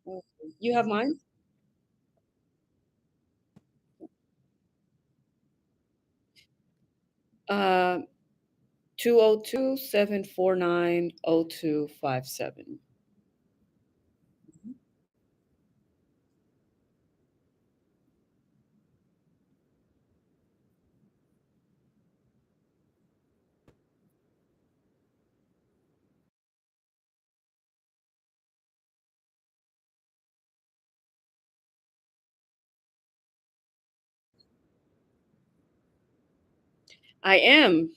Okay. You have mine? Uh, 202-749-0257. I am.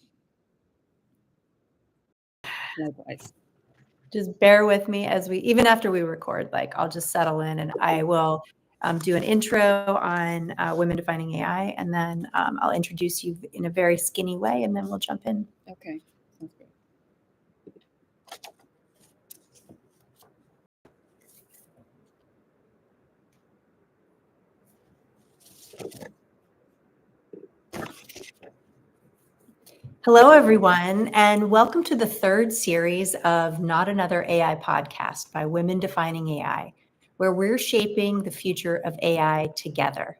Likewise. Just bear with me as even after we record, like I'll just settle in and I will do an intro on women defining AI, and then I'll introduce you in a very skinny way, and then we'll jump in. Okay. Sounds good. Hello, everyone, and welcome to the third series of Not Another AI podcast by Women Defining AI, where we're shaping the future of AI together.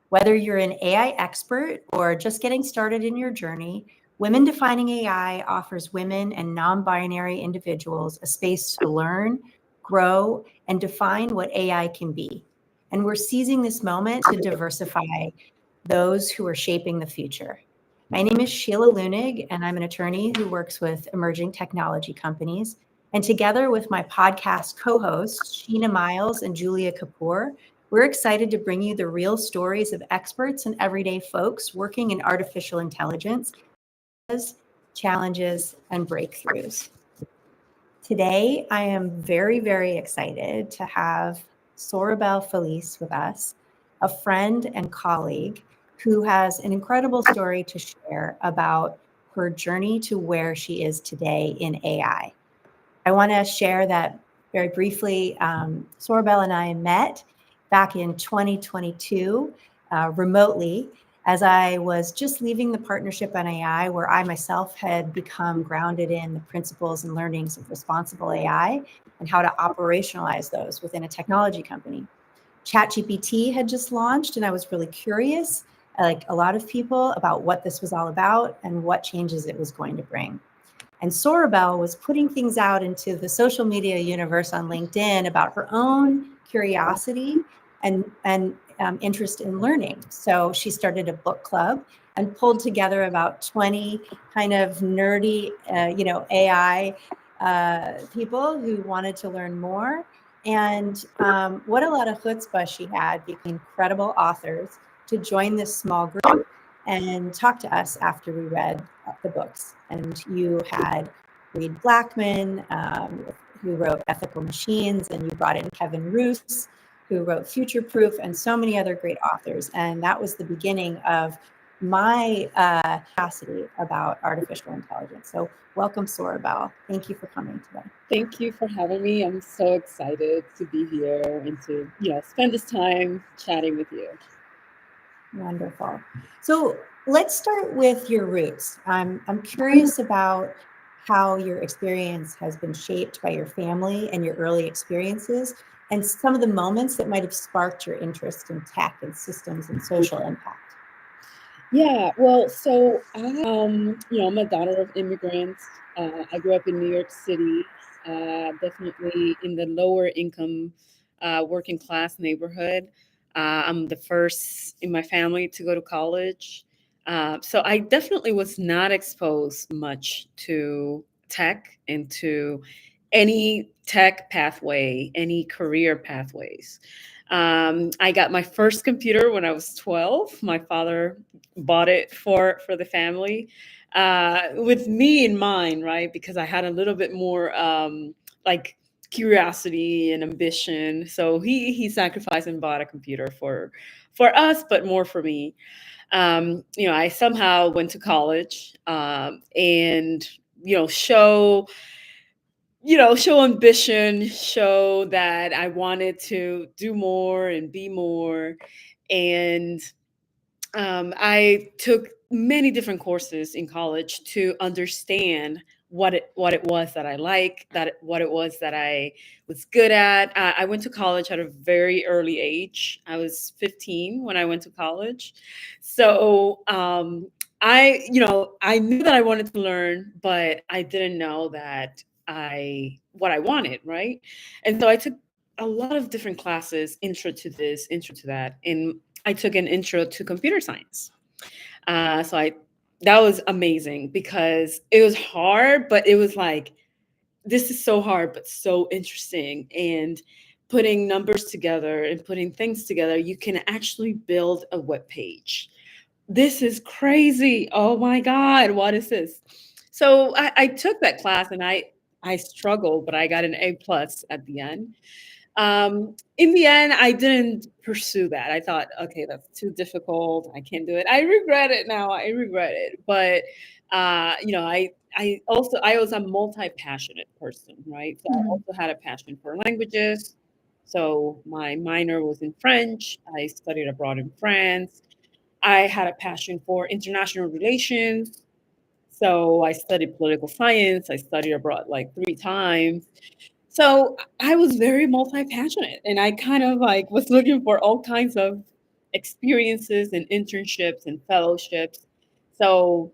Whether you're an AI expert or just getting started in your journey, Women Defining AI offers women and non binary individuals a space to learn, grow, and define what AI can be. And we're seizing this moment to diversify those who are shaping the future. My name is Sheila Lunig, and I'm an attorney who works with emerging technology companies. And together with my podcast co hosts, Sheena Miles and Julia Kapoor, we're excited to bring you the real stories of experts and everyday folks working in artificial intelligence, challenges, and breakthroughs. Today, I am very, very excited to have Sorabel Felice with us, a friend and colleague who has an incredible story to share about her journey to where she is today in AI. I want to share that very briefly. Sorabel and I met back in 2022 remotely as I was just leaving the partnership on AI, where I myself had become grounded in the principles and learnings of responsible AI and how to operationalize those within a technology company. ChatGPT had just launched, and I was really curious, like a lot of people, about what this was all about and what changes it was going to bring. And Sorabel was putting things out into the social media universe on LinkedIn about her own curiosity and interest in learning. So she started a book club and pulled together about 20 kind of nerdy, AI people who wanted to learn more. And what a lot of chutzpah she had, being incredible authors, to join this small group and talk to us after we read the books. And you had Reed Blackman, who wrote Ethical Machines, and you brought in Kevin Roos, who wrote Future Proof, and so many other great authors. And that was the beginning of my curiosity about artificial intelligence. So welcome, Sorabel. Thank you for coming today. Thank you for having me. I'm so excited to be here and to, spend this time chatting with you. Wonderful. So let's start with your roots. I'm curious about how your experience has been shaped by your family and your early experiences, and some of the moments that might have sparked your interest in tech and systems and social impact. Yeah, well, so I'm a daughter of immigrants. I grew up in New York City, definitely in the lower income, working class neighborhood. I'm the first in my family to go to college. So I definitely was not exposed much to tech and to any tech pathway, any career pathways. I got my first computer when I was 12. My father bought it for the family, with me in mind, right? Because I had a little bit more like curiosity and ambition. So he sacrificed and bought a computer for us, but more for me. I somehow went to college, and show show ambition, show that I wanted to do more and be more. And I took many different courses in college to understand what it was that I like, what it was that I was good at. I went to college at a very early age. I was 15 when I went to college. So I knew that I wanted to learn, but I didn't know that I what I wanted, right? And so I took a lot of different classes, intro to this, intro to that, and I took an intro to computer science. So I that was amazing because it was hard, but it was like, this is so hard, but so interesting. And putting numbers together and putting things together, you can actually build a web page. This is crazy. Oh my God, what is this? So I took that class and I struggled, but I got an A plus at the end. In the end, I didn't pursue that. I thought, okay, that's too difficult. I can't do it. I regret it now. I regret it. But I was a multi-passionate person, right? So I Mhm. also had a passion for languages. So my minor was in French. I studied abroad in France. I had a passion for international relations. So I studied political science. I studied abroad like 3 times. So I was very multi-passionate, and I kind of like was looking for all kinds of experiences and internships and fellowships. So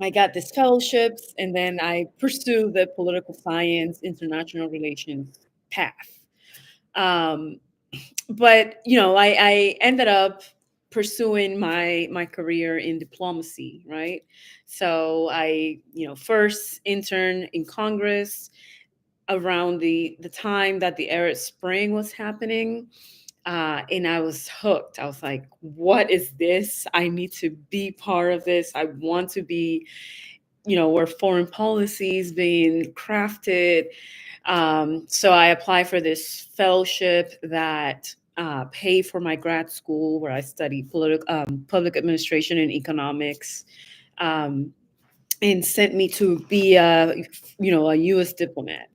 I got these fellowships, and then I pursued the political science, international relations path. Um, but I ended up pursuing my career in diplomacy, right? So I first interned in Congress around the time that the Arab Spring was happening. And I was hooked. I was like, what is this? I need to be part of this. I want to be, where foreign policy is being crafted. So I applied for this fellowship that paid for my grad school, where I studied public administration and economics. Um, and sent me to be a U.S. diplomat.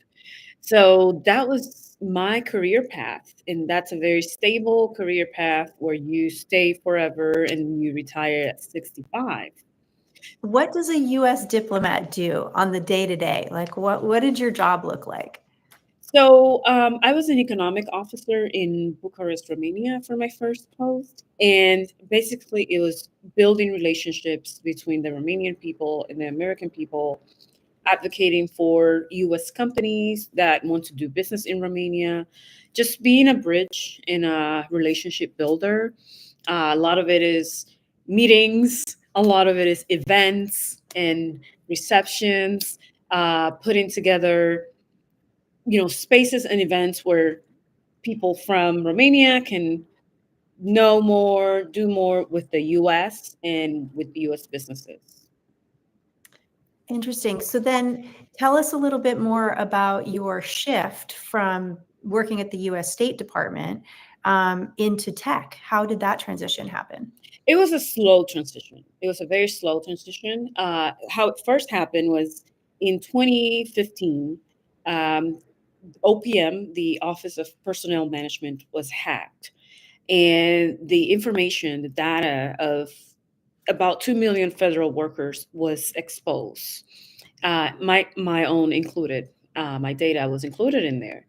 So that was my career path. And that's a very stable career path where you stay forever and you retire at 65. What does a US diplomat do on the day to day? Like what did your job look like? So I was an economic officer in Bucharest, Romania for my first post. And basically, it was building relationships between the Romanian people and the American people, advocating for US companies that want to do business in Romania, just being a bridge and a relationship builder. A lot of it is meetings, a lot of it is events and receptions, putting together, spaces and events where people from Romania can know more, do more with the US and with US businesses. Interesting. So then tell us a little bit more about your shift from working at the US State Department into tech. How did that transition happen? It was a slow transition. It was a very slow transition. How it first happened was in 2015, um, OPM, the Office of Personnel Management, was hacked. And the information, the data of about 2 million federal workers was exposed. My own included. My data was included in there.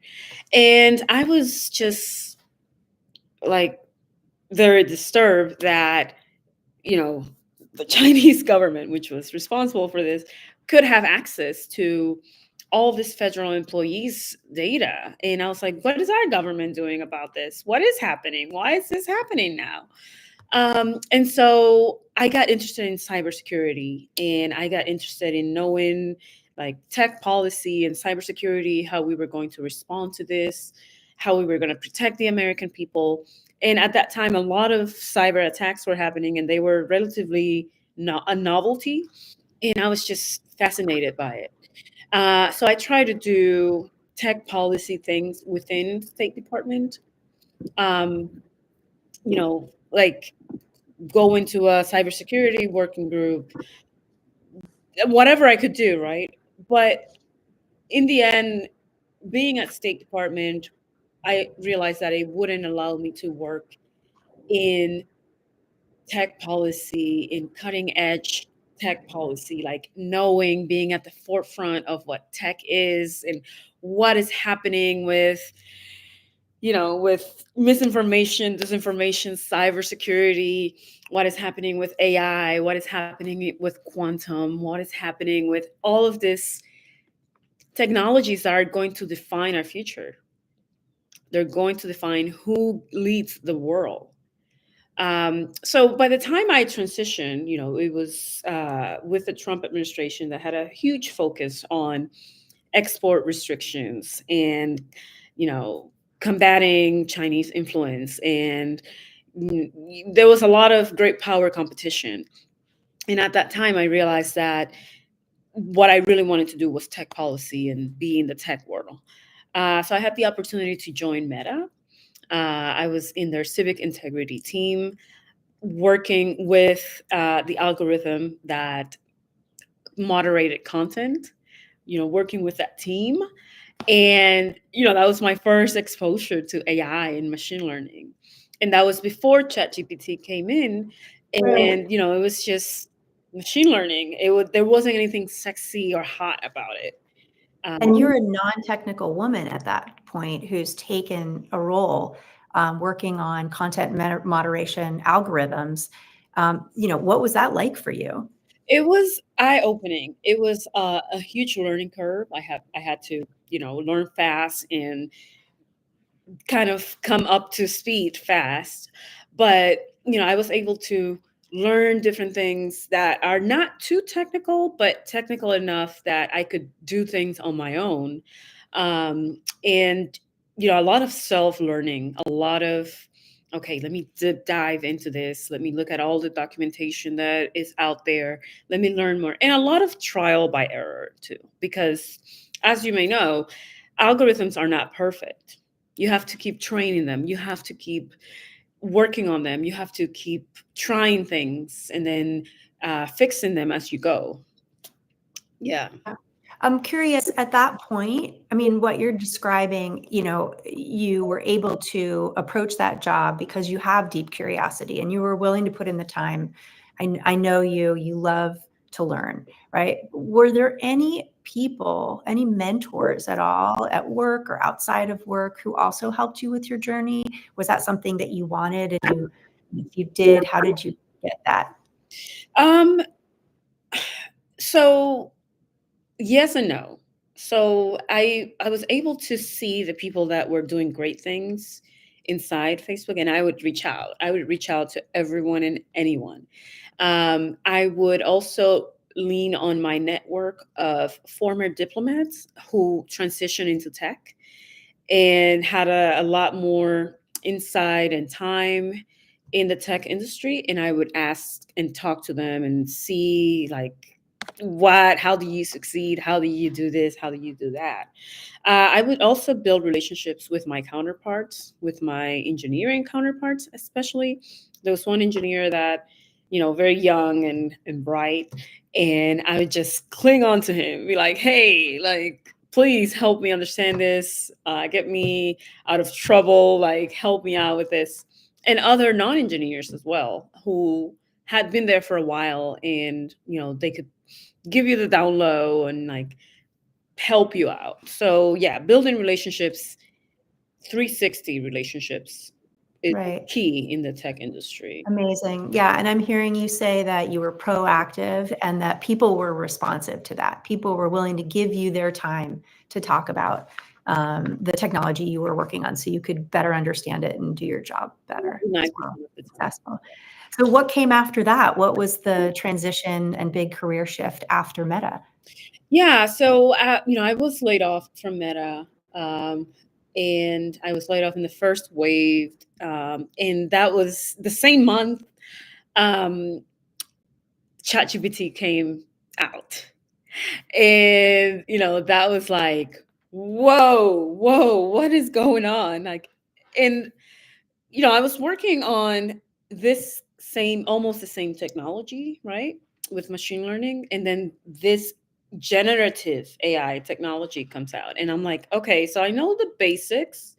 And I was just like very disturbed that you know, the Chinese government, which was responsible for this, could have access to all this federal employees' data. And I was like, what is our government doing about this? What is happening? Why is this happening now? And so I got interested in cybersecurity and I got interested in knowing like tech policy and cybersecurity, how we were going to respond to this, how we were going to protect the American people. And at that time, a lot of cyber attacks were happening and they were relatively not a novelty. And I was just fascinated by it. So I tried to do tech policy things within State Department. Um, like go into a cybersecurity working group, whatever I could do, right? But in the end, being at State Department, I realized that it wouldn't allow me to work in tech policy, in cutting edge tech policy, like knowing, being at the forefront of what tech is and what is happening with, with misinformation, disinformation, cybersecurity, what is happening with AI, what is happening with quantum, what is happening with all of this technologies that are going to define our future. They're going to define who leads the world. So by the time I transitioned, it was with the Trump administration that had a huge focus on export restrictions and, you know, combating Chinese influence. And there was a lot of great power competition. And at that time, I realized that what I really wanted to do was tech policy and be in the tech world. So I had the opportunity to join Meta. I was in their civic integrity team, working with the algorithm that moderated content, working with that team. And, that was my first exposure to AI and machine learning. And that was before ChatGPT came in. Right. And, it was just machine learning. There wasn't anything sexy or hot about it. And you're a non-technical woman at that point who's taken a role working on content moderation algorithms. What was that like for you? It was eye-opening. It was a huge learning curve. I had to, learn fast and kind of come up to speed fast. But, I was able to learn different things that are not too technical, but technical enough that I could do things on my own. And, a lot of self learning, a lot of, okay, let me dive into this. Let me look at all the documentation that is out there. Let me learn more. And a lot of trial by error, too, because as you may know, algorithms are not perfect. You have to keep training them. You have to keep working on them. You have to keep trying things and then fixing them as you go. Yeah. I'm curious at that point, I mean, what you're describing, you were able to approach that job because you have deep curiosity and you were willing to put in the time. I know you love to learn, right? Were there any people, any mentors at all at work or outside of work who also helped you with your journey? Was that something that you wanted? And if you did, how did you get that? Um, so yes and no. So I was able to see the people that were doing great things inside Facebook, and I would reach out. I would reach out to everyone and anyone. I would also lean on my network of former diplomats who transitioned into tech and had a lot more insight and time in the tech industry. And I would ask and talk to them and see, like, how do you succeed? How do you do this? How do you do that? I would also build relationships with my counterparts, with my engineering counterparts, especially. There was one engineer that, very young and bright. And I would just cling on to him, be like, hey, like, please help me understand this, get me out of trouble, like, help me out with this. And other non engineers as well, who had been there for a while and, they could give you the down low and like help you out. So yeah, building relationships, 360 relationships is Right. key in the tech industry. Amazing. Yeah. And I'm hearing you say that you were proactive and that people were responsive to that. People were willing to give you their time to talk about the technology you were working on so you could better understand it and do your job better as 99% well. of the time. Successful. So, what came after that? What was the transition and big career shift after Meta? Yeah, so I was laid off from Meta, and I was laid off in the first wave, and that was the same month um, ChatGPT came out. And, that was like, whoa, what is going on? Like, and, I was working on this almost the same technology, right? With machine learning. And then this generative AI technology comes out. And I'm like, okay, so I know the basics.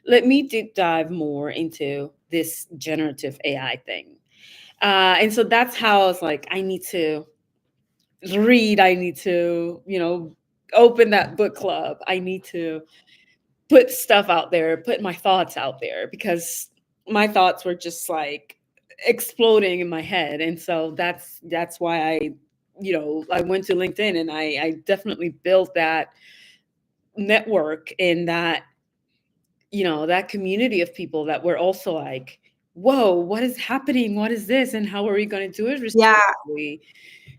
Let me deep dive more into this generative AI thing. And so that's how I was like, I need to read. I need to, open that book club. I need to put stuff out there, put my thoughts out there because my thoughts were just like exploding in my head. And so that's why I went to LinkedIn and I definitely built that network and that community of people that were also like, whoa, what is happening? What is this? And how are we going to do it Yeah, responsibly?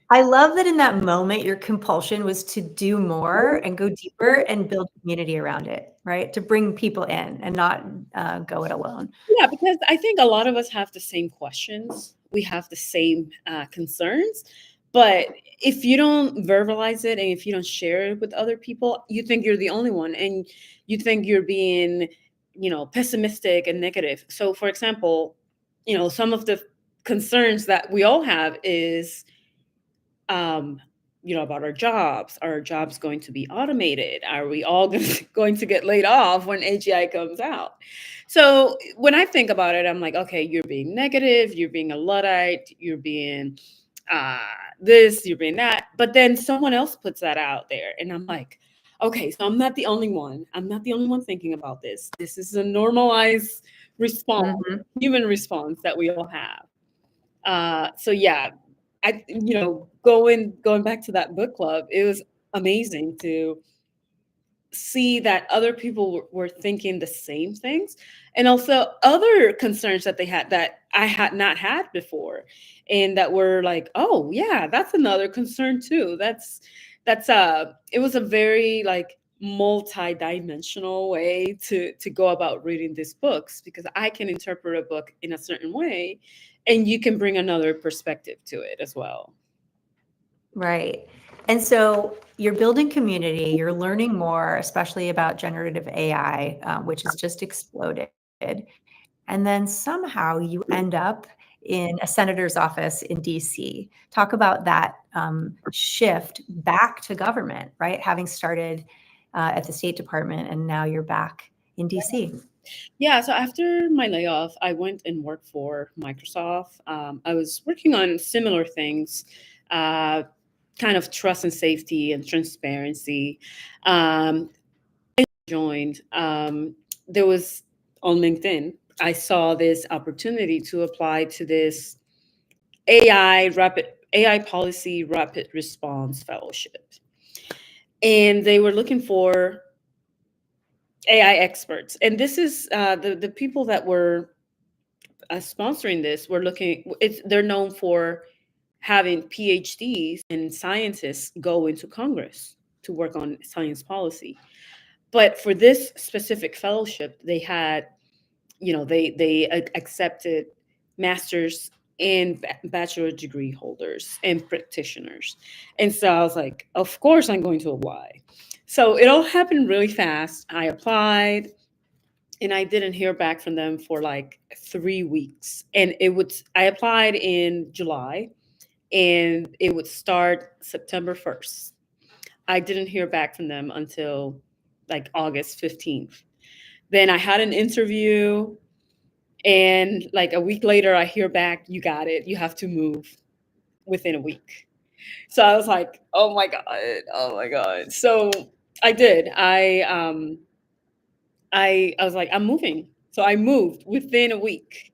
I love that in that moment, your compulsion was to do more and go deeper and build community around it, right? To bring people in and not go it alone. Yeah, because I think a lot of us have the same questions. We have the same concerns. But if you don't verbalize it and if you don't share it with other people, you think you're the only one and you think you're being, pessimistic and negative. So, for example, some of the concerns that we all have is um, about our jobs. Are our jobs going to be automated? Are we all going to get laid off when AGI comes out? So when I think about it, I'm like, okay, you're being negative, you're being a Luddite, you're being uh, this, you're being that. But then someone else puts that out there, and I'm like, okay, so I'm not the only one. I'm not the only one thinking about this. This is a normalized response, Mhm. human response that we all have. So yeah, going back to that book club, it was amazing to see that other people were thinking the same things and also other concerns that they had that I had not had before and that were like, oh yeah, that's another concern too. That's it was a very like multi-dimensional way to go about reading these books because I can interpret a book in a certain way and you can bring another perspective to it as well. Right. And so you're building community, you're learning more, especially about generative AI, which has just exploded. And then somehow you end up in a senator's office in DC. Talk about that shift back to government, right? Having started at the State Department and now you're back in DC. Yeah, so after my layoff, I went and worked for Microsoft. I was working on similar things, uh, kind of trust and safety and transparency. Um, joined. There was on LinkedIn. I saw this opportunity to apply to this AI policy rapid response fellowship, and they were looking for AI experts. And this is the people that were sponsoring this, we're looking. They're known for having PhDs and scientists go into Congress to work on science policy. But for this specific fellowship, they had, they accepted masters and bachelor degree holders and practitioners. And so I was like, of course I'm going to apply. So it all happened really fast. I applied and I didn't hear back from them for like 3 weeks. And I applied in July and it would start September 1st. I didn't hear back from them until like August 15th. Then I had an interview and like a week later I hear back, you got it. You have to move within a week. So I was like, oh my God, oh my God. So I did. I was like, I'm moving. So I moved within a week.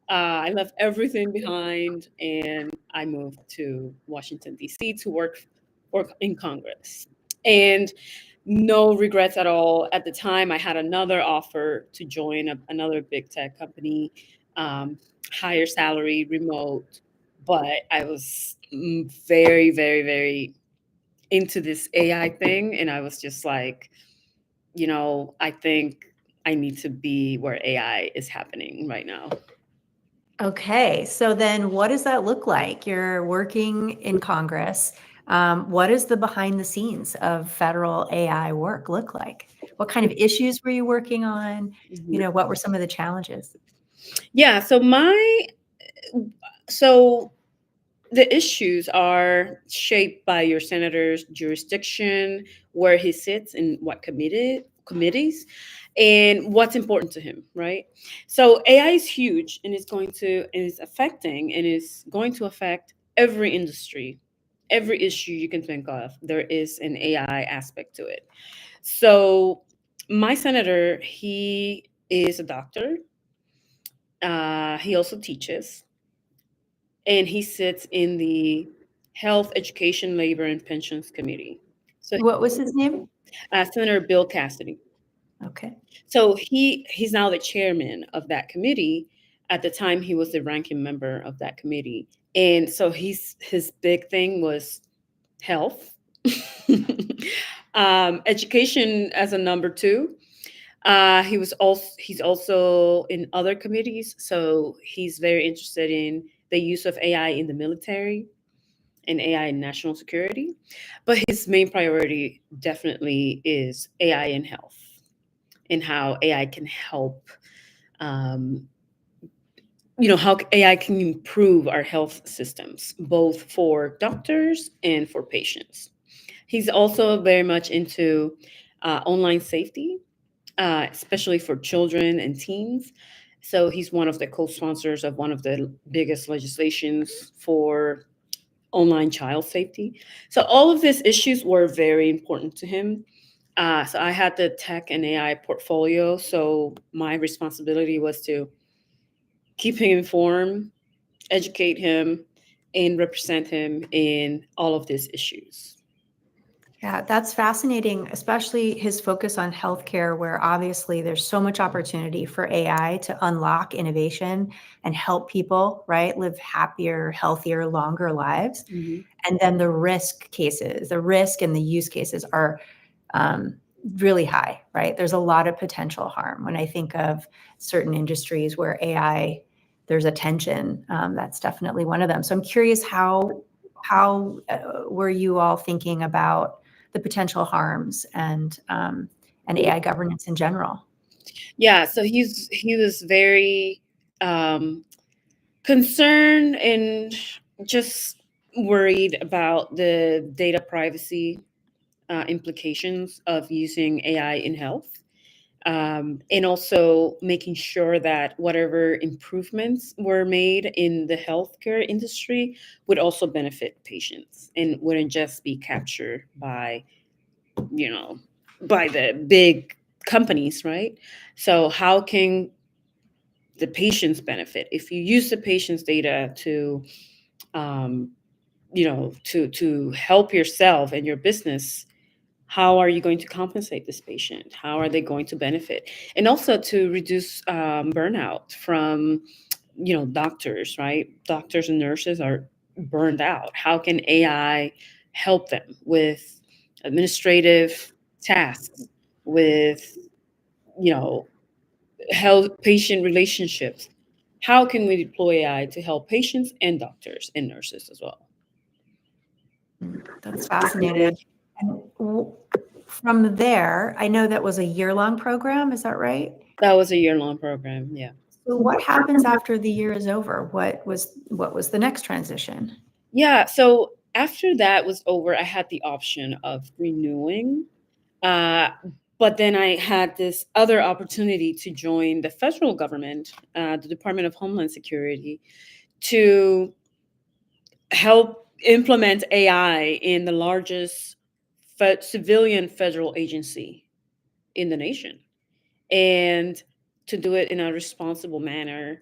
I left everything behind and I moved to Washington, D.C. to work in Congress. And no regrets at all. At the time, I had another offer to join another big tech company, higher salary, remote. But I was very, very, very into this AI thing. And I was just like, I think I need to be where AI is happening right now. Okay, so then what does that look like? You're working in Congress. What does the behind the scenes of federal AI work look like? What kind of issues were you working on? Mhm. What were some of the challenges? Yeah, so the issues are shaped by your senator's jurisdiction, where he sits and what committees, and what's important to him, right? So AI is huge and it's going to and is affecting and is going to affect every industry, every issue you can think of, there is an AI aspect to it. So my senator, he is a doctor. He also teaches, and he sits in the Health, Education, Labor, and Pensions Committee. So What was his name? Senator Bill Cassidy. Okay. So he's now the chairman of that committee. At the time, he was the ranking member of that committee, and so his big thing was health, education as a number two. He's also in other committees, so he's very interested in the use of AI in the military and AI in national security. But his main priority definitely is AI in health and how AI can help. Um, how AI can improve our health systems, both for doctors and for patients. He's also very much into online safety, especially for children and teens. So he's one of the co-sponsors of one of the biggest legislations for online child safety. So all of these issues were very important to him. So I had the tech and AI portfolio. So my responsibility was to keep him informed, educate him, and represent him in all of these issues. Yeah, that's fascinating, especially his focus on healthcare, where obviously there's so much opportunity for AI to unlock innovation and help people, right, live happier, healthier, longer lives. Mhm. And then the risk cases, the risk and the use cases are um, really high, right? There's a lot of potential harm. When I think of certain industries where AI, there's a tension. That's definitely one of them. So I'm curious, how were you all thinking about the potential harms and AI governance in general? Yeah, so he was very um, concerned and just worried about the data privacy implications of using AI in health. And also making sure that whatever improvements were made in the healthcare industry would also benefit patients and wouldn't just be captured you know, by the big companies, right? So how can the patients benefit if you use the patient's data to um, to help yourself and your business? How are you going to compensate this patient? How are they going to benefit? And also to reduce burnout from doctors, right? Doctors and nurses are burned out. How can AI help them with administrative tasks, with you know health patient relationships? How can we deploy AI to help patients and doctors and nurses as well? That's fascinating. And from there, I know that was a year-long program. Is that right? That was a year-long program. Yeah. So what happens after the year is over? What was the next transition? Yeah. So after that was over, I had the option of renewing. Uh, but then I had this other opportunity to join the federal government, the Department of Homeland Security, to help implement AI in the largest civilian federal agency in the nation, and to do it in a responsible manner,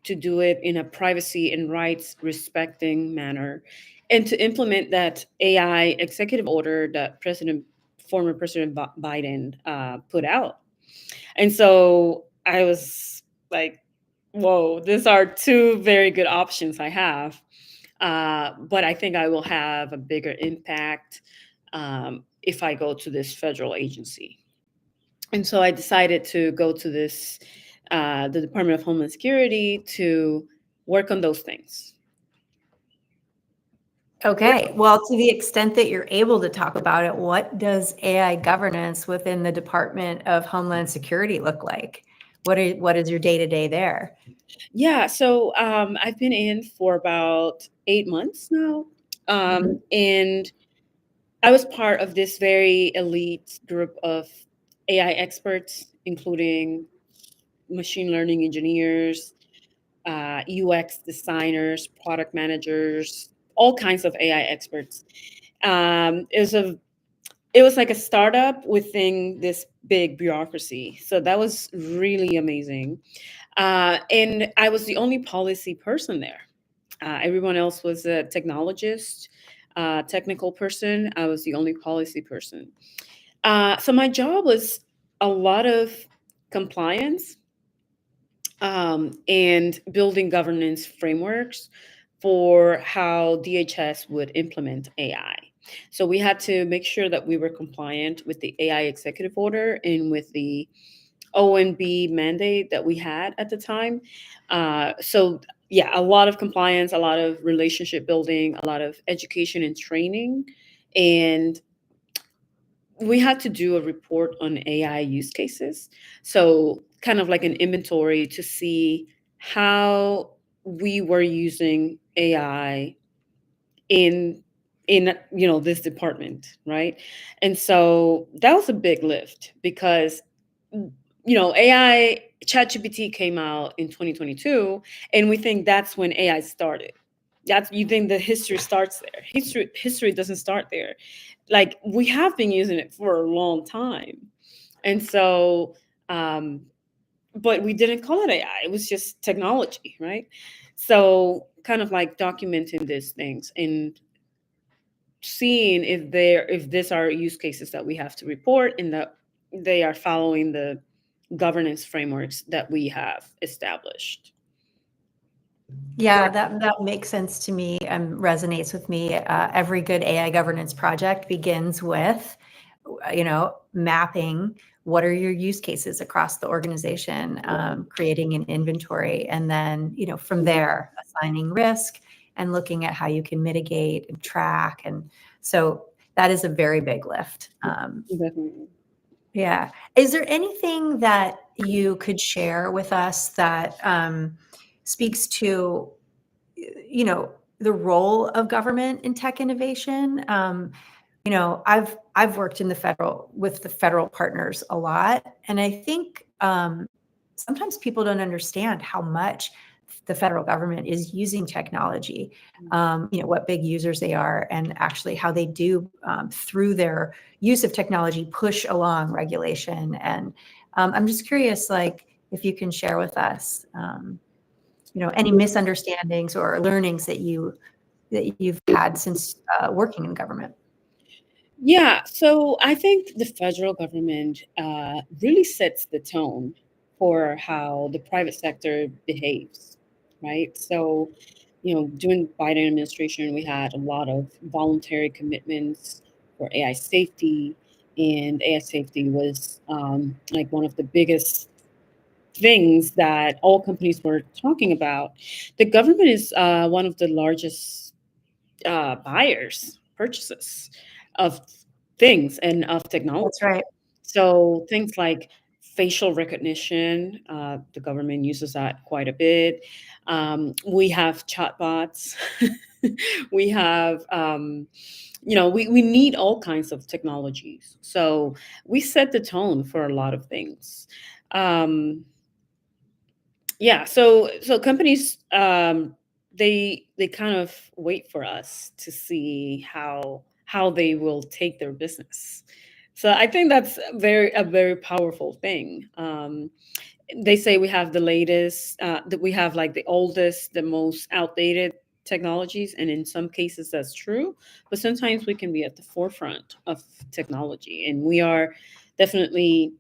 to do it in a privacy and rights respecting manner, and to implement that AI executive order that former President Biden put out. And so I was like, whoa, these are two very good options I have. But I think I will have a bigger impact if I go to this federal agency. And so I decided to go to the Department of Homeland Security to work on those things. Okay. Well, to the extent that you're able to talk about it, what does AI governance within the Department of Homeland Security look like? What is your day-to-day there? Yeah, so I've been in for about 8 months now. Mhm. And I was part of this very elite group of AI experts, including machine learning engineers, UX designers, product managers, all kinds of AI experts. It was it was like a startup within this big bureaucracy. So that was really amazing. And I was the only policy person there. Everyone else was a technologist, technical person. I was the only policy person. So my job was a lot of compliance, and building governance frameworks for how DHS would implement AI. So we had to make sure that we were compliant with the AI executive order and with the ONB mandate that we had at the time. So yeah, a lot of compliance, a lot of relationship building, a lot of education and training, and we had to do a report on AI use cases. So, kind of like an inventory to see how we were using AI in this department, right? And so that was a big lift because AI ChatGPT came out in 2022, and we think that's when AI started. That's you think the history starts there. History doesn't start there. Like we have been using it for a long time. And so but we didn't call it AI. It was just technology, right? So kind of like documenting these things and seeing if these are use cases that we have to report and that they are following the governance frameworks that we have established. Yeah, that makes sense to me and resonates with me. Every good AI governance project begins with, mapping what are your use cases across the organization, creating an inventory, and then, from there, assigning risk and looking at how you can mitigate and track. And so that is a very big lift. Definitely. Yeah. Is there anything that you could share with us that speaks to the role of government in tech innovation? I've worked in with the federal partners a lot, and I think sometimes people don't understand how much the federal government is using technology, what big users they are, and actually how they do, through their use of technology, push along regulation. And I'm just curious, like, if you can share with us, any misunderstandings or learnings that you've had since working in government. Yeah, so I think the federal government really sets the tone for how the private sector behaves, right? So, during the Biden administration, we had a lot of voluntary commitments for AI safety, and AI safety was like one of the biggest things that all companies were talking about. The government is one of the largest buyers, purchases of things and of technology. That's right. So things like facial recognition, the government uses that quite a bit. We have chatbots. We have, we need all kinds of technologies. So we set the tone for a lot of things. Um, yeah, so companies they kind of wait for us to see how they will take their business. So I think that's a very powerful thing. They say we have the latest, that we have like the oldest, the most outdated technologies, and in some cases that's true. But sometimes we can be at the forefront of technology, and we are definitely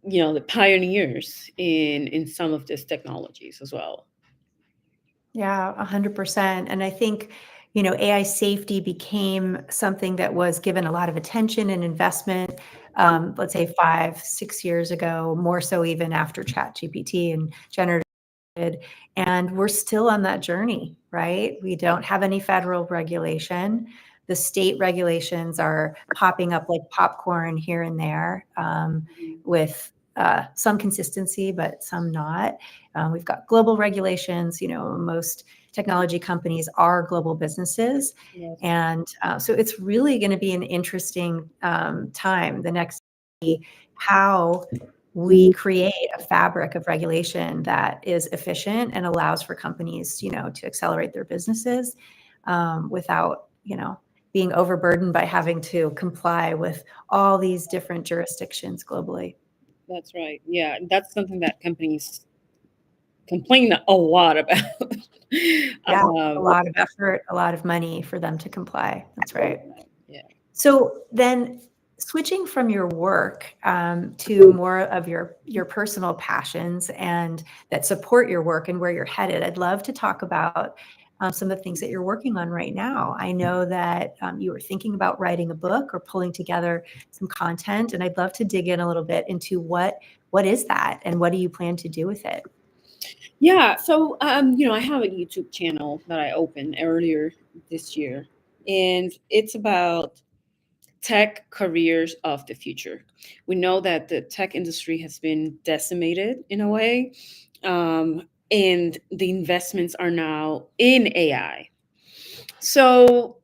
the pioneers in some of these technologies as well. Yeah, 100%. And I think, AI safety became something that was given a lot of attention and investment, let's say 5, 6 years ago, more so even after ChatGPT and generative. And we're still on that journey, right? We don't have any federal regulation. The state regulations are popping up like popcorn here and there, with some consistency, but some not. We've got global regulations. Most technology companies are global businesses. Yes. And so it's really going to be an interesting time the next how we create a fabric of regulation that is efficient and allows for companies, to accelerate their businesses. without, being overburdened by having to comply with all these different jurisdictions globally. That's right. Yeah, that's something that companies complain a lot about. Yeah, a um, lot of effort, a lot of money for them to comply. That's right. yeah. So then switching from your work to more of your personal passions and that support your work and where you're headed, I'd love to talk about some of the things that you're working on right now. I know that you were thinking about writing a book or pulling together some content, and I'd love to dig in a little bit into what is that and what do you plan to do with it? Yeah, so I have a YouTube channel that I opened earlier this year, and it's about tech careers of the future. We know that the tech industry has been decimated in a way, and the investments are now in AI. So,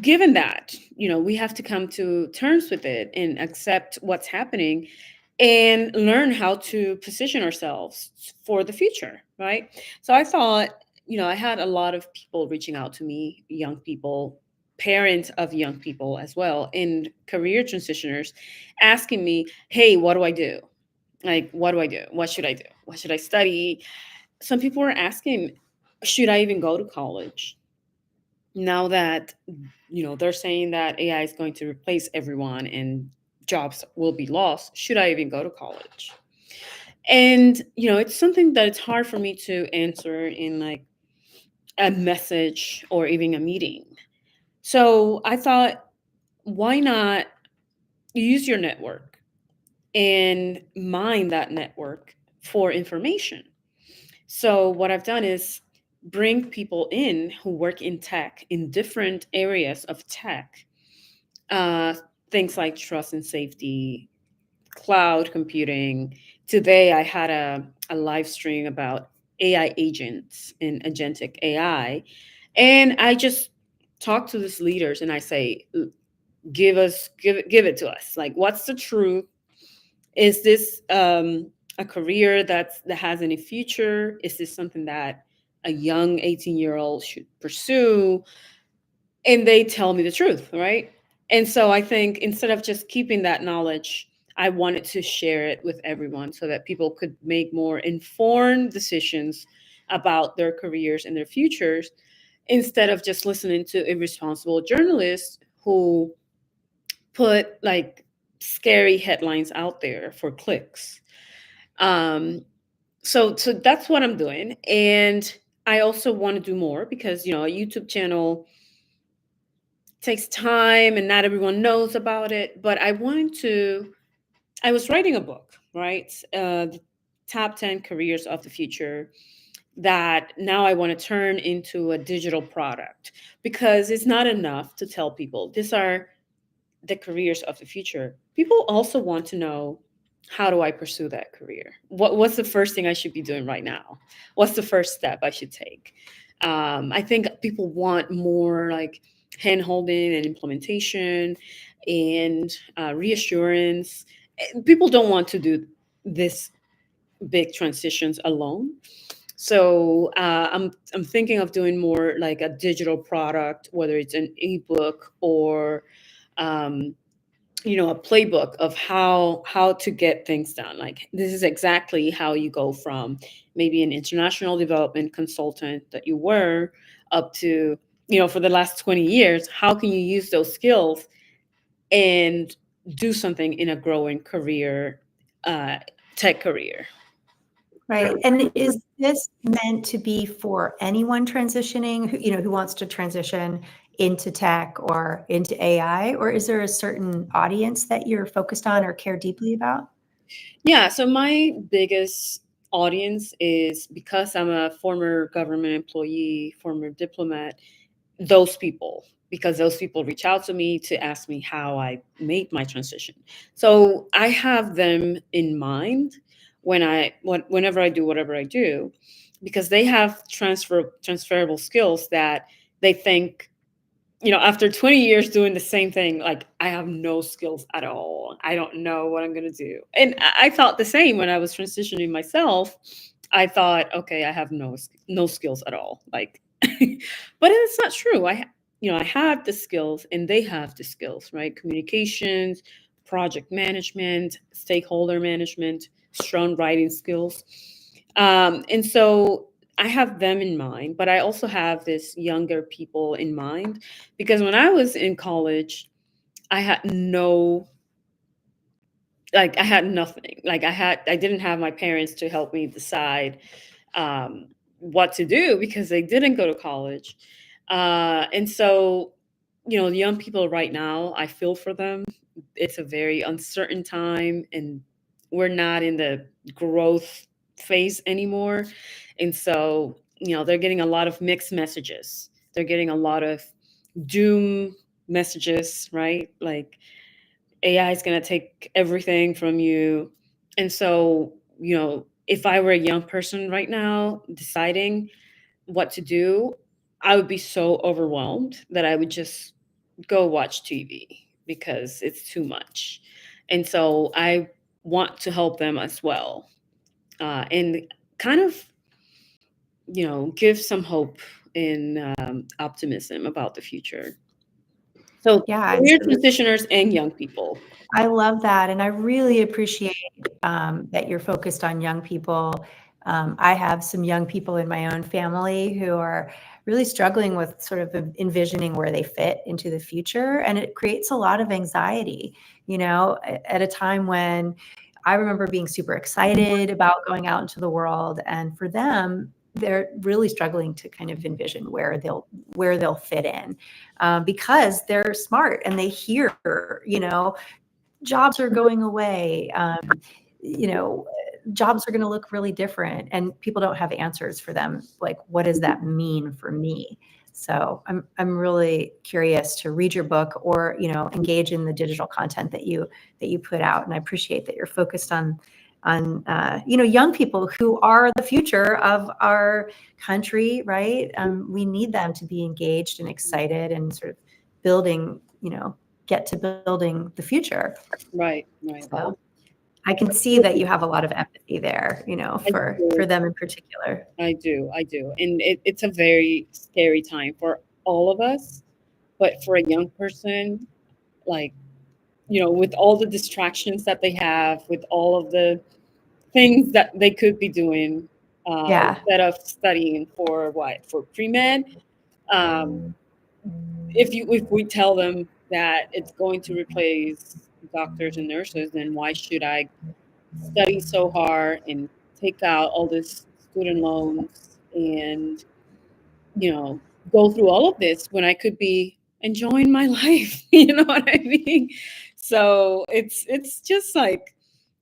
given that, we have to come to terms with it and accept what's happening and learn how to position ourselves for the future, right? So I thought, I had a lot of people reaching out to me, young people, parents of young people as well, and career transitioners asking me, hey, what do I do? Like, what do I do? What should I do? What should I study? Some people were asking, should I even go to college? Now that, they're saying that AI is going to replace everyone and jobs will be lost, should I even go to college? And it's something that it's hard for me to answer in like a message or even a meeting. So I thought, why not use your network and mine that network for information? So what I've done is bring people in who work in tech, in different areas of tech, uh, things like trust and safety, cloud computing. Today, I had a live stream about AI agents and agentic AI. And I just talk to these leaders and I say, give it to us. Like, what's the truth? Is this a career that has any future? Is this something that a young 18-year-old should pursue? And they tell me the truth, right? And so I think instead of just keeping that knowledge, I wanted to share it with everyone so that people could make more informed decisions about their careers and their futures instead of just listening to irresponsible journalists who put like scary headlines out there for clicks. Um, so that's what I'm doing. And I also want to do more because, a YouTube channel takes time and not everyone knows about it. But I was writing a book, right? The top 10 careers of the future that now I want to turn into a digital product because it's not enough to tell people these are the careers of the future. People also want to know, how do I pursue that career? What's the first thing I should be doing right now? What's the first step I should take? I think people want more like hand holding and implementation and reassurance. People don't want to do this big transitions alone. So I'm thinking of doing more like a digital product, whether it's an ebook or um, a playbook of how to get things done. Like this is exactly how you go from maybe an international development consultant that you were up to, for the last 20 years. How can you use those skills and do something in a growing career, uh, tech career? Right. And is this meant to be for anyone transitioning, who wants to transition into tech or into AI, or is there a certain audience that you're focused on or care deeply about? Yeah, so my biggest audience is because I'm a former government employee, former diplomat, those people, because those people reach out to me to ask me how I made my transition. So I have them in mind whenever I do whatever I do, because they have transferable skills that they think, after 20 years doing the same thing, like I have no skills at all. I don't know what I'm going to do. And I thought the same when I was transitioning myself. I thought, okay, I have no skills at all. Like But it's not true. I have the skills and they have the skills, right? Communications, project management, stakeholder management, strong writing skills. And so I have them in mind, but I also have this younger people in mind because when I was in college, I had no like I had nothing. I didn't have my parents to help me decide what to do because they didn't go to college. And so, the young people right now, I feel for them. It's a very uncertain time, and we're not in the growth phase anymore. And so, they're getting a lot of mixed messages. They're getting a lot of doom messages, right? Like AI is going to take everything from you. And so, if I were a young person right now deciding what to do, I would be so overwhelmed that I would just go watch TV because it's too much. And so I want to help them as well, and kind of, give some hope and optimism about the future. So Yeah, and career so transitioners and young people. I love that, and I really appreciate that you're focused on young people. I have some young people in my own family who are really struggling with sort of envisioning where they fit into the future, and it creates a lot of anxiety, at a time when I remember being super excited about going out into the world, and for them, they're really struggling to kind of envision where they'll fit in, because they're smart and they hear, jobs are going away. You know, Jobs are going to look really different, and people don't have answers for them. Like, what does that mean for me? So I'm really curious to read your book or engage in the digital content that you put out, and I appreciate that you're focused on young people who are the future of our country, right? We need them to be engaged and excited and sort of building, get to building the future. Right, right. So I can see that you have a lot of empathy there, I for do. them in particular. I do. And it's a very scary time for all of us. But for a young person, like, with all the distractions that they have, with all of the things that they could be doing, Yeah. instead of studying for what? For pre-med. Um, if we tell them that it's going to replace doctors and nurses, then why should I study so hard and take out all this student loans and you know go through all of this when I could be enjoying my life? You know what I mean? So it's just like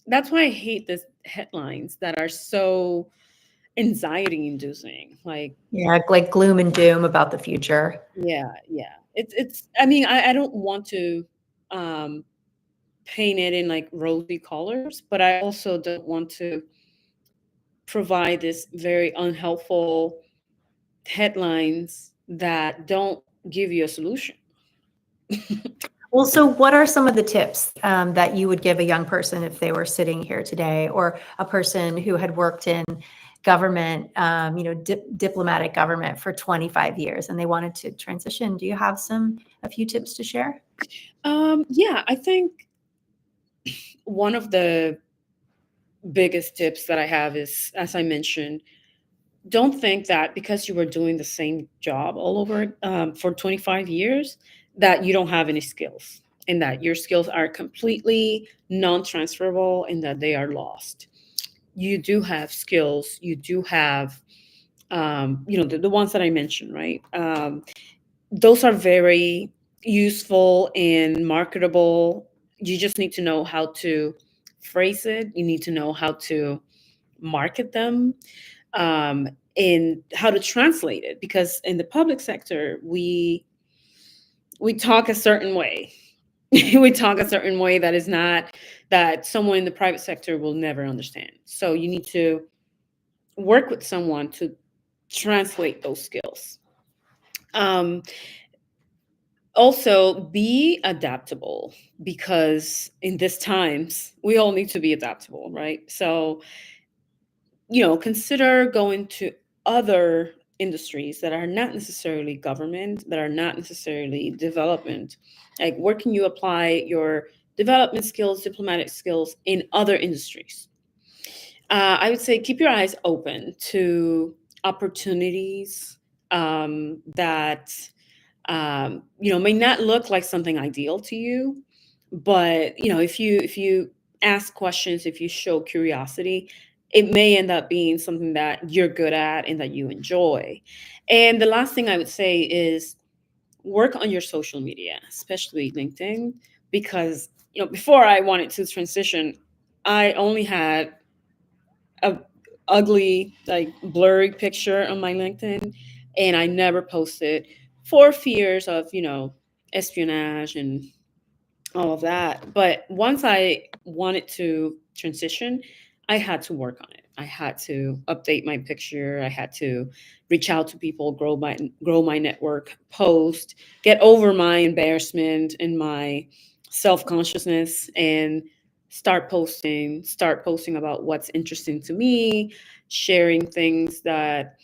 that's why I hate this headlines that are so anxiety inducing. Like, Yeah, like gloom and doom about the future. yeah, it's I mean, I don't want to um paint it in like rosy colors, but I also don't want to provide this very unhelpful headlines that don't give you a solution. Well, so what are some of the tips that you would give a young person if they were sitting here today, or a person who had worked in government, diplomatic government for 25 years and they wanted to transition? Do you have a few tips to share? Yeah, I think one of the biggest tips that I have is, as I mentioned, don't think that because you were doing the same job all over for 25 years that you don't have any skills and that your skills are completely non-transferable and that they are lost. You do have skills. You do have, the ones that I mentioned, right? Those are very useful and marketable. You just need to know how to phrase it. You need to know how to market them, and how to translate it. Because in the public sector, we talk a certain way. We talk a certain way that is not that someone in the private sector will never understand. So you need to work with someone to translate those skills. Um, Also, be adaptable because in these times, we all need to be adaptable, right? So, consider going to other industries that are not necessarily government, that are not necessarily development. Like, where can you apply your development skills, diplomatic skills in other industries? I would say keep your eyes open to opportunities that may not look like something ideal to you, but if you ask questions, if you show curiosity, it may end up being something that you're good at and that you enjoy. And the last thing I would say is work on your social media, especially LinkedIn, because before I wanted to transition, I only had a ugly, like, blurry picture on my LinkedIn, and I never posted for fears of espionage and all of that. But once I wanted to transition, I had to work on it. I had to update my picture. I had to reach out to people, grow my network, post, get over my embarrassment and my self-consciousness, and start posting about what's interesting to me, sharing things that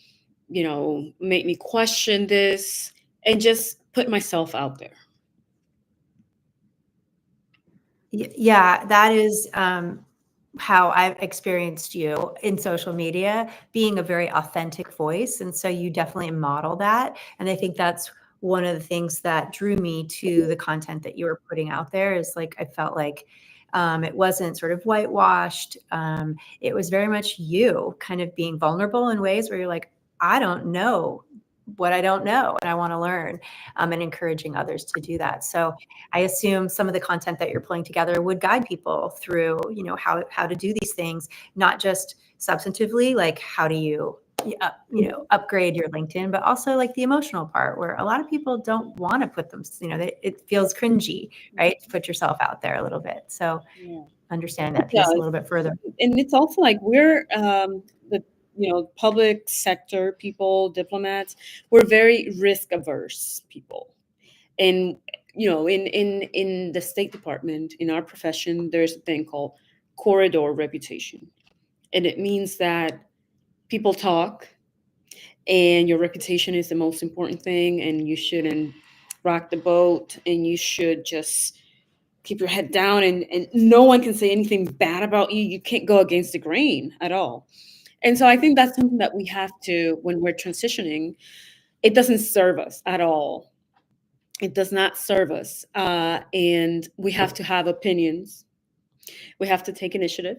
make me question this, and just put myself out there. Yeah, that is how I've experienced you in social media, being a very authentic voice. And so you definitely model that. And I think that's one of the things that drew me to the content that you were putting out there is like, I felt like it wasn't sort of whitewashed. It was very much you kind of being vulnerable in ways where you're like, I don't know what I don't know and I want to learn, and encouraging others to do that. So I assume some of the content that you're pulling together would guide people through, how to do these things, not just substantively, like how do you, upgrade your LinkedIn, but also like the emotional part where a lot of people don't want to put them, it feels cringy, right? To put yourself out there a little bit. So Yeah. understand It that piece a does. little bit further. And it's also like we're the public sector people, diplomats, we're very risk averse people. And in the State Department, in our profession, there's a thing called corridor reputation. And it means that people talk, and your reputation is the most important thing, and you shouldn't rock the boat, and you should just keep your head down, and no one can say anything bad about you. You can't go against the grain at all. And so I think that's something that we have to, when we're transitioning, it doesn't serve us at all. It does not serve us. And we have to have opinions. We have to take initiative.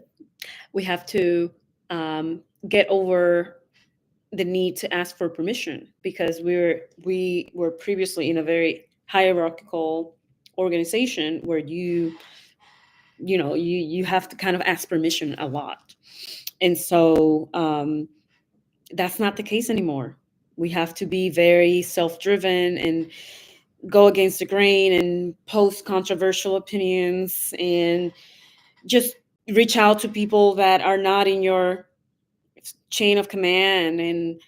We have to get over the need to ask for permission, because we were previously in a very hierarchical organization where you have to kind of ask permission a lot. And so that's not the case anymore. We have to be very self-driven and go against the grain and post controversial opinions, and just reach out to people that are not in your chain of command. And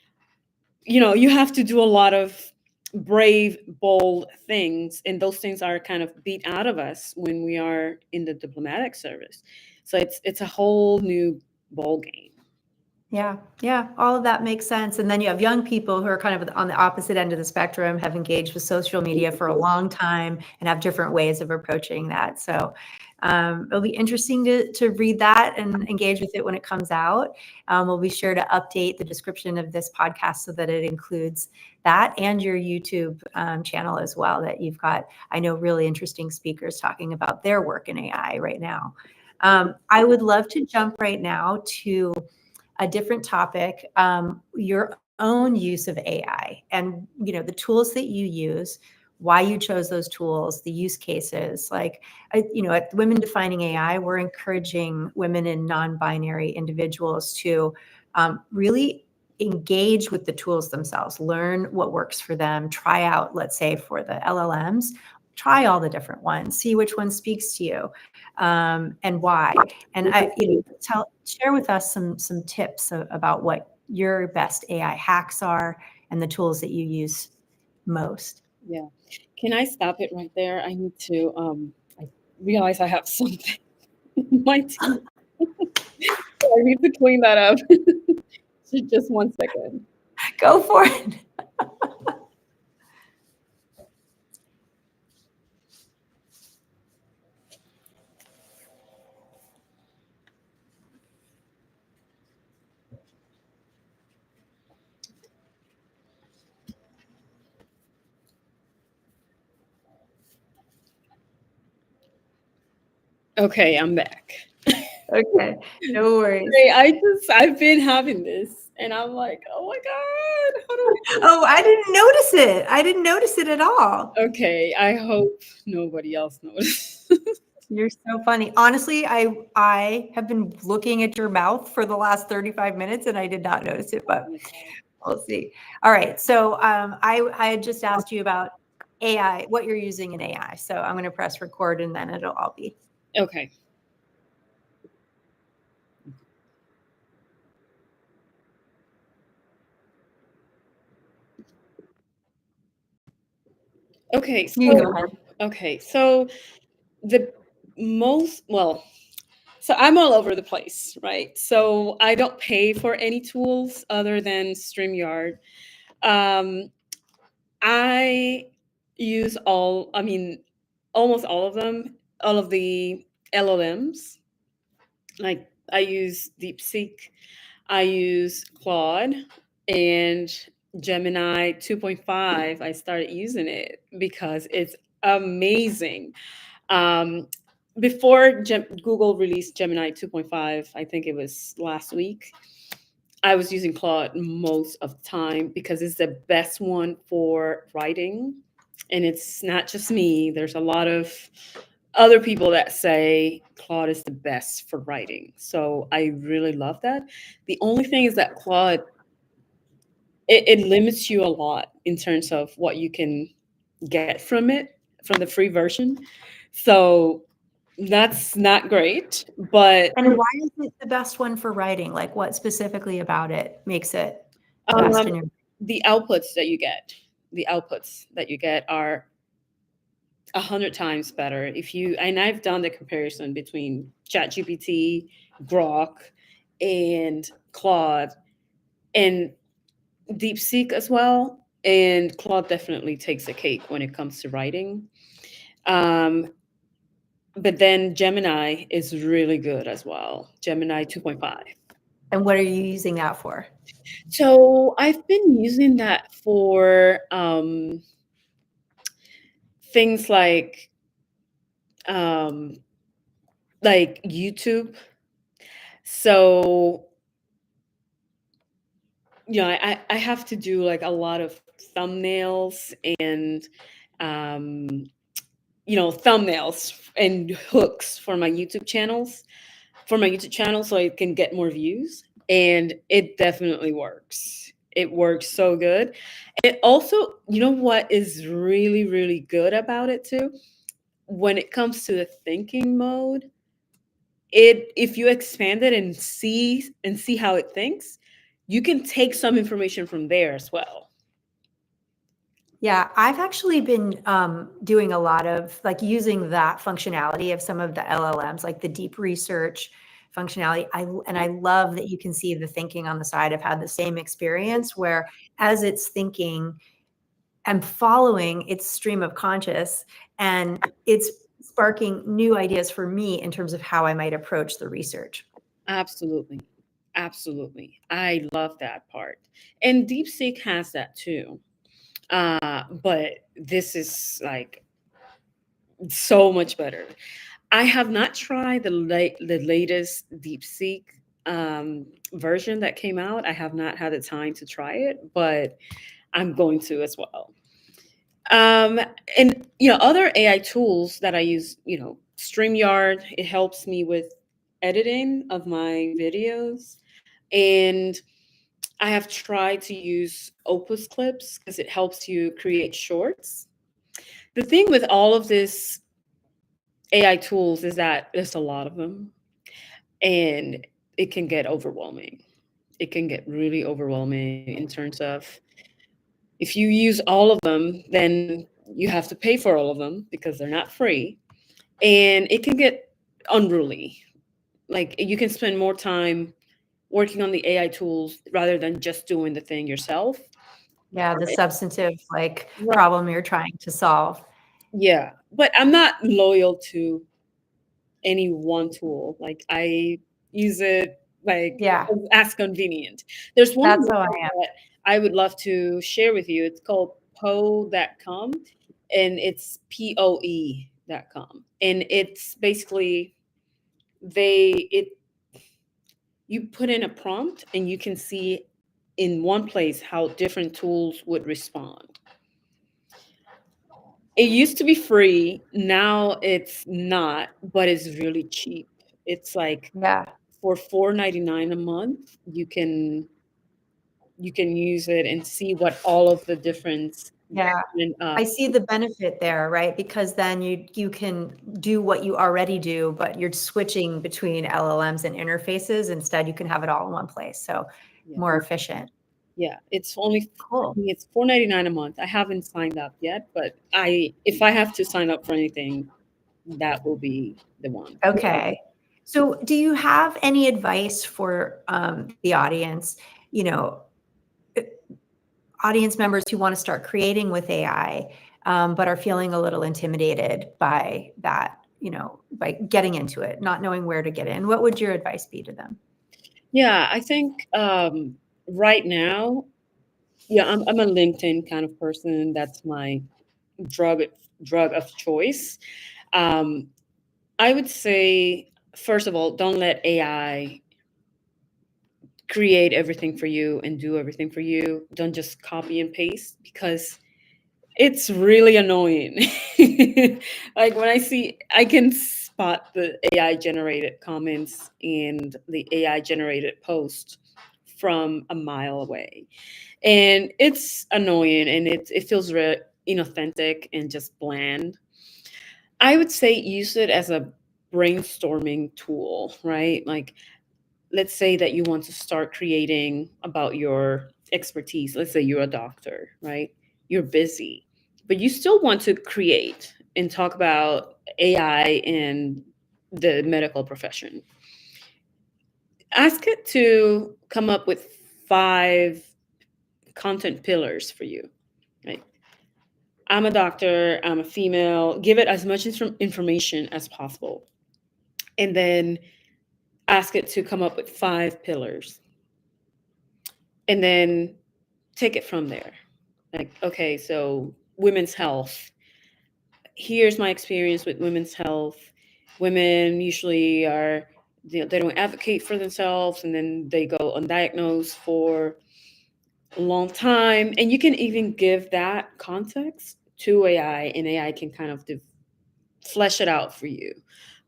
you have to do a lot of brave, bold things, and those things are kind of beat out of us when we are in the diplomatic service. So it's a whole new ball game. Yeah, yeah, all of that makes sense. And then you have young people who are kind of on the opposite end of the spectrum, have engaged with social media for a long time and have different ways of approaching that. So it'll be interesting to read that and engage with it when it comes out. We'll be sure to update the description of this podcast so that it includes that and your YouTube channel as well, that you've got, I know, really interesting speakers talking about their work in AI right now. I would love to jump right now to a different topic, your own use of AI and, the tools that you use, why you chose those tools, the use cases. Like, at Women Defining AI, we're encouraging women and non-binary individuals to really engage with the tools themselves, learn what works for them, try out, let's say for the LLMs, try all the different ones, see which one speaks to you, and why. And share with us some tips about what your best AI hacks are and the tools that you use most. Yeah. Can I stop it right there? I need to I realize I have something in my teeth. I need to clean that up. Just 1 second. Go for it. Okay, I'm back. Okay, no worries. Hey, I've been having this, and I'm like, oh my god, how do Oh, I didn't notice it. I didn't notice it at all. Okay, I hope nobody else knows. You're so funny. Honestly, I have been looking at your mouth for the last 35 minutes and I did not notice it, but we'll see. All right. So I had just asked you about AI, what you're using in AI. So I'm going to press record and then it'll all be. Okay. Okay, You so go ahead. so the most well, so I'm all over the place, right? So I don't pay for any tools other than StreamYard. Um, I use almost all of them, all of the LLMs. Like I use DeepSeek, I use Claude, and Gemini 2.5. I started using it because it's amazing. Um, before Google released Gemini 2.5, I think it was last week, I was using Claude most of the time because it's the best one for writing. And it's not just me, there's a lot of other people that say Claude is the best for writing. So I really love that. The only thing is that Claude, it limits you a lot in terms of what you can get from it, from the free version. So that's not great, but And why is it the best one for writing? Like what specifically about it makes it the best um, in your the outputs that you get, the outputs that you get are 100 times better. If you and I've done the comparison between ChatGPT, Grok, and Claude, and DeepSeek as well. And Claude definitely takes a cake when it comes to writing. Um, but then Gemini is really good as well. Gemini 2.5. and what are you using that for? So I've been using that for things um, like YouTube. So I have to do like a lot of thumbnails and um, thumbnails and hooks for my YouTube channel so I can get more views. And it definitely works. It works so good. It also, you know what is really, really good about it too? When it comes to the thinking mode, if you expand it and see how it thinks, you can take some information from there as well. Yeah, I've actually been doing a lot of like using that functionality of some of the LLMs, like the deep research functionality. I love that you can see the thinking on the side. I've had the same experience where as it's thinking, I'm following its stream of conscious and it's sparking new ideas for me in terms of how I might approach the research. Absolutely. Absolutely. I love that part. And DeepSeek has that too. But this is like so much better. I have not tried the latest DeepSeek version that came out. I have not had the time to try it, but I'm going to as well. Um, and other AI tools that I use, StreamYard, it helps me with editing of my videos. And I have tried to use Opus Clips because it helps you create shorts. The thing with all of this AI tools is that there's a lot of them and it can get overwhelming. It can get really overwhelming in terms of if you use all of them, then you have to pay for all of them because they're not free. And it can get unruly. Like you can spend more time working on the AI tools rather than just doing the thing yourself. Yeah, the substantive like Right. problem you're trying to solve. Yeah, but I'm not loyal to any one tool. Like I use it like Yeah, as convenient. There's one that's how I am. that I would love to share with you. It's called Poe.com, and it's POE.com. And it's basically they it you put in a prompt and you can see in one place how different tools would respond. It used to be free, now it's not, but it's really cheap. It's like Yeah, for 4.99 a month, you can use it and see what all of the yeah. different I see the benefit there, right? Because then you can do what you already do, but you're switching between LLMs and interfaces. Instead, you can have it all in one place. So yeah, more efficient. yeah. It's only I Cool. think it's 4.99 a month. I haven't signed up yet, but I if I have to sign up for anything, that will be the one. Okay. So do you have any advice for the audience, you know, uh, audience members who want to start creating with AI, but are feeling a little intimidated by that, by getting into it, not knowing where to get in? What would your advice be to them? Yeah, I think right now, yeah, I'm a LinkedIn kind of person. That's my drug drug of choice. Um, I would say, first of all, don't let AI create everything for you and do everything for you. Don't just copy and paste because it's really annoying. Like when I can spot the AI generated comments and the AI generated post from a mile away. And it's annoying and it feels inauthentic and just bland. I would say use it as a brainstorming tool, right? Like, let's say that you want to start creating about your expertise. Let's say you're a doctor, right? You're busy, but you still want to create and talk about AI and the medical profession. Ask it to come up with 5 content pillars for you, right? I'm a doctor, I'm a female. Give it as much information as possible. And then ask it to come up with 5 pillars. And then take it from there. Like, okay, so women's health. Here's my experience with women's health. Women usually are, they don't advocate for themselves and then they go undiagnosed for a long time. And you can even give that context to AI and AI can kind of flesh it out for you.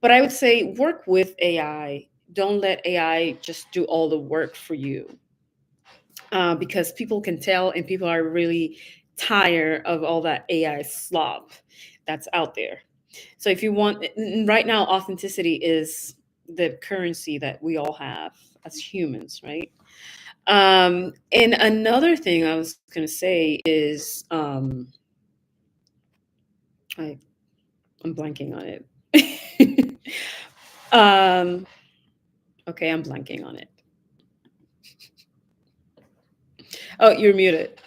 But I would say work with AI. Don't let AI just do all the work for you, because people can tell and people are really tired of all that AI slop that's out there. So if you want, right now, authenticity is the currency that we all have as humans, right? And another thing I was going to say is, I, I'm blanking on it. um, okay, I'm blanking on it. Oh, you're muted.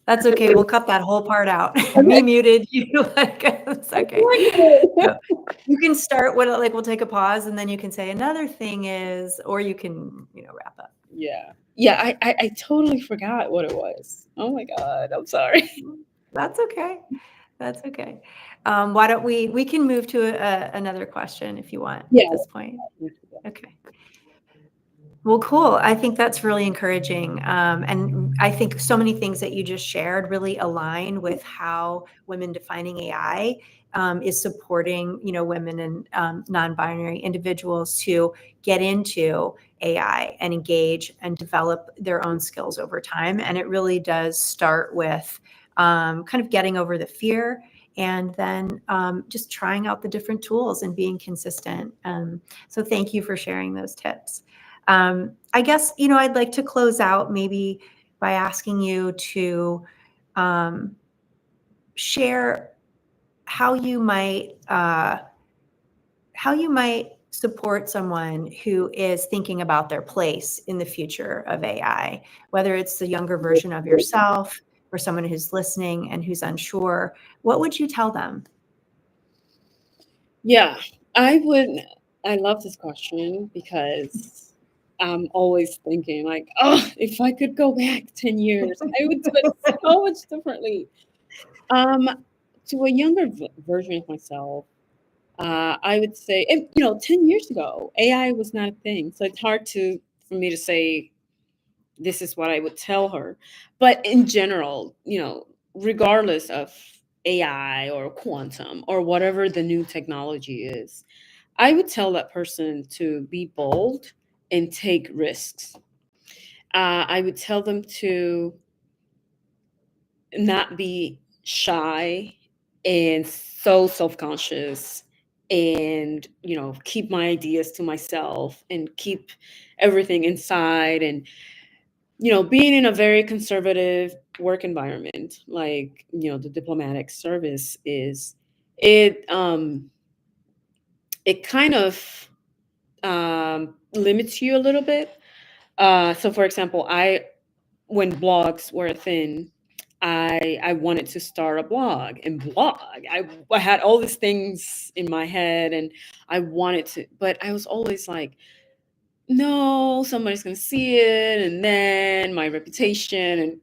That's okay. We'll cut that whole part out. Me muted, you like, it's okay. No, you can start with like, we'll take a pause and then you can say another thing is, or you can, wrap up. Yeah. Yeah, I totally forgot what it was. Oh my God, I'm sorry. That's okay. That's okay. Why don't we can move to another question if you want Yeah. at this point. Okay. Well, cool. I think that's really encouraging. And I think so many things that you just shared really align with how women defining AI is supporting, women and non-binary individuals to get into AI and engage and develop their own skills over time. And it really does start with kind of getting over the fear and then just trying out the different tools and being consistent. So thank you for sharing those tips. I guess, I'd like to close out maybe by asking you to share how you might support someone who is thinking about their place in the future of AI, whether it's the younger version of yourself or someone who's listening and who's unsure? What would you tell them? Yeah, I would. I love this question because I'm always thinking like, oh, if I could go back 10 years, I would do it so much differently. Um, to a younger version of myself, I would say, and 10 years ago, AI was not a thing, so it's hard to for me to say this is what I would tell her. But in general, regardless of AI or quantum or whatever the new technology is, I would tell that person to be bold and take risks. I would tell them to not be shy and so self-conscious, and keep my ideas to myself and keep everything inside, and being in a very conservative work environment like the diplomatic service is, it kind of limits you a little bit. So for example, when blogs were a thing, I wanted to start a blog and blog. I had all these things in my head, and I wanted to, but I was always like, no, somebody's gonna see it, and then my reputation. And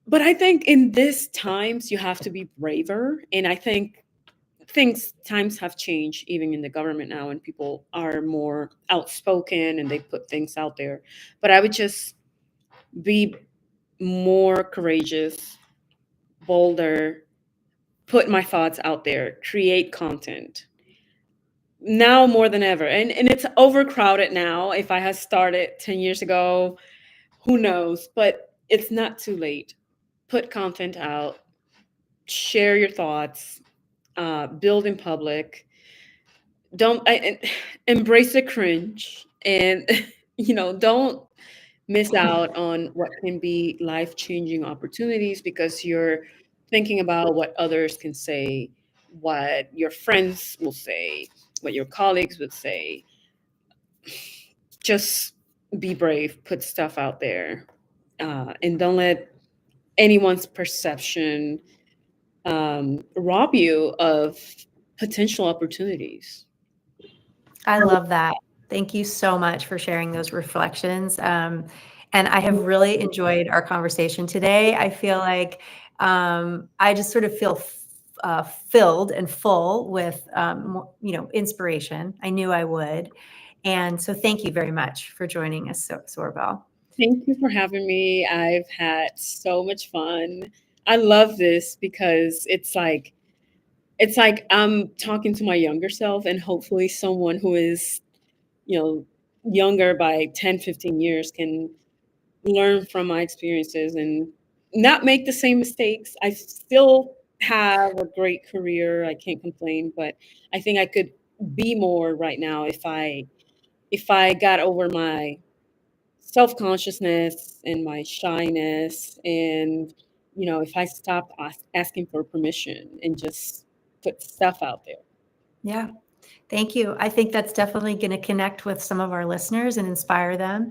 but I think in these times you have to be braver, and I think things times have changed even in the government now, and people are more outspoken and they put things out there. But I would just be more courageous, bolder, put my thoughts out there, create content now more than ever. And it's overcrowded now. If I had started 10 years ago, who knows? But it's not too late. Put content out, share your thoughts, build in public. Don't embrace the cringe, and don't miss out on what can be life-changing opportunities because you're thinking about what others can say, what your friends will say, what your colleagues would say. Just be brave, put stuff out there, and don't let anyone's perception rob you of potential opportunities. I love that. Thank you so much for sharing those reflections. And I have really enjoyed our conversation today. I feel like I just sort of feel filled and full with, inspiration. I knew I would. And so thank you very much for joining us, Sorbel. Thank you for having me. I've had so much fun. I love this because it's like I'm talking to my younger self, and hopefully someone who is, you know, younger by 10, 15 years can learn from my experiences and not make the same mistakes. I still have a great career. I can't complain, but I think I could be more right now if I got over my self-consciousness and my shyness, and if I stopped asking for permission and just put stuff out there. Yeah. Thank you. I think that's definitely going to connect with some of our listeners and inspire them